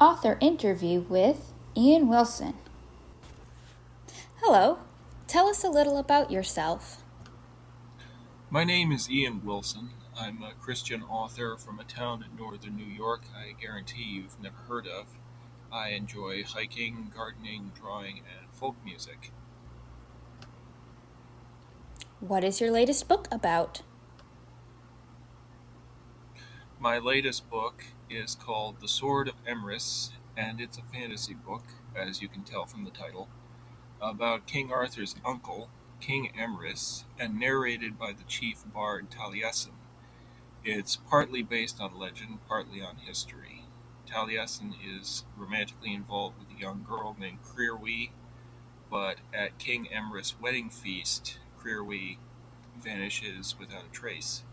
Author interview with Ian Wilson. Hello, tell us a little about yourself. My name is Ian Wilson. I'm a Christian author from a town in northern New York I guarantee you've never heard of. I enjoy hiking, gardening, drawing, and folk music. What is your latest book about? My latest book is called The Sword of Emrys, and it's a fantasy book, as you can tell from the title, about King Arthur's uncle, King Emrys, and narrated by the chief bard Taliesin. It's partly based on legend, partly on history. Taliesin is romantically involved with a young girl named Crearwy, but at King Emrys' wedding feast, Crearwy vanishes without a trace.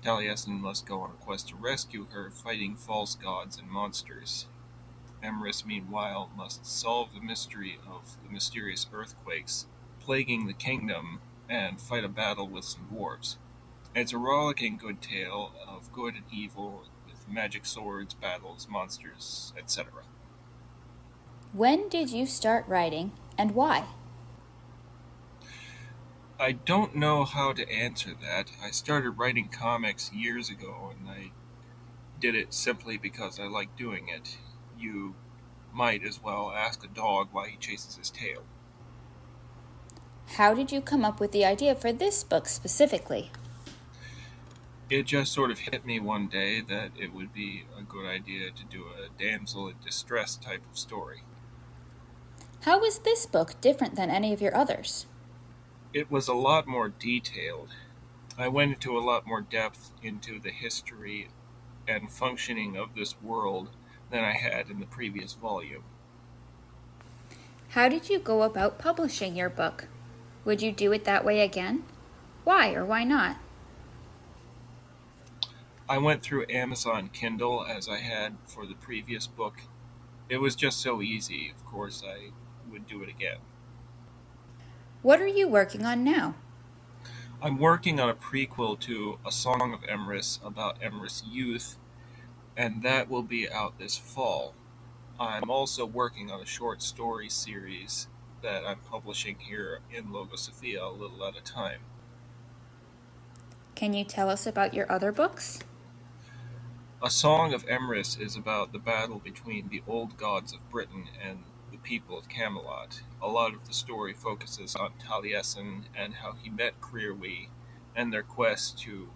Taliesin must go on a quest to rescue her, fighting false gods and monsters. Emrys, meanwhile, must solve the mystery of the mysterious earthquakes plaguing the kingdom and fight a battle with some dwarves. It's a rollicking good tale of good and evil with magic swords, battles, monsters, etc. When did you start writing and why? I don't know how to answer that. I started writing comics years ago, and I did it simply because I like doing it. You might as well ask a dog why he chases his tail. How did you come up with the idea for this book specifically? It just sort of hit me one day that it would be a good idea to do a damsel in distress type of story. How is this book different than any of your others? It was a lot more detailed. I went into a lot more depth into the history and functioning of this world than I had in the previous volume. How did you go about publishing your book? Would you do it that way again? Why or why not? I went through Amazon Kindle as I had for the previous book. It was just so easy. Of course, I would do it again. What are you working on now? I'm working on a prequel to A Song of Emrys about Emrys' youth, and that will be out this fall. I'm also working on a short story series that I'm publishing here in Logosophia a little at a time. Can you tell us about your other books? A Song of Emrys is about the battle between the old gods of Britain and the people of Camelot. A lot of the story focuses on Taliesin and how he met Crearwy and their quest to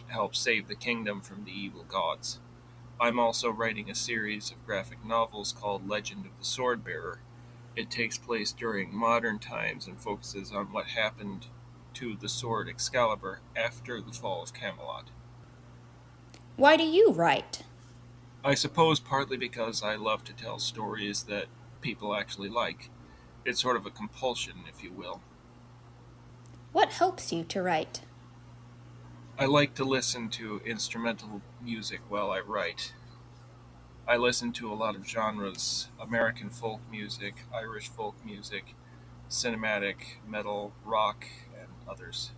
help save the kingdom from the evil gods. I'm also writing a series of graphic novels called Legend of the Swordbearer. It takes place during modern times and focuses on what happened to the sword Excalibur after the fall of Camelot. Why do you write? I suppose partly because I love to tell stories that people actually like. It's sort of a compulsion, if you will. What helps you to write? I like to listen to instrumental music while I write. I listen to a lot of genres: American folk music, Irish folk music, cinematic, metal, rock, and others.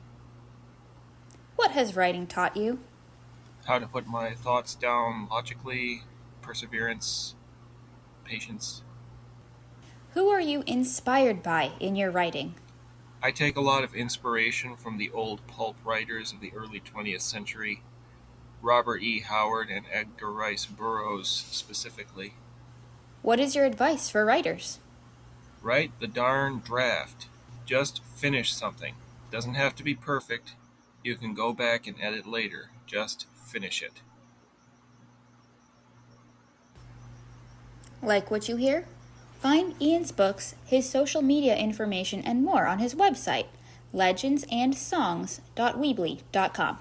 What has writing taught you? How to put my thoughts down logically, perseverance, patience. Who are you inspired by in your writing? I take a lot of inspiration from the old pulp writers of the early 20th century, Robert E. Howard and Edgar Rice Burroughs specifically. What is your advice for writers? Write the darn draft. Just finish something. Doesn't have to be perfect. You can go back and edit later. Just finish it. Like what you hear? Find Ian's books, his social media information, and more on his website, legendsandsongs.weebly.com.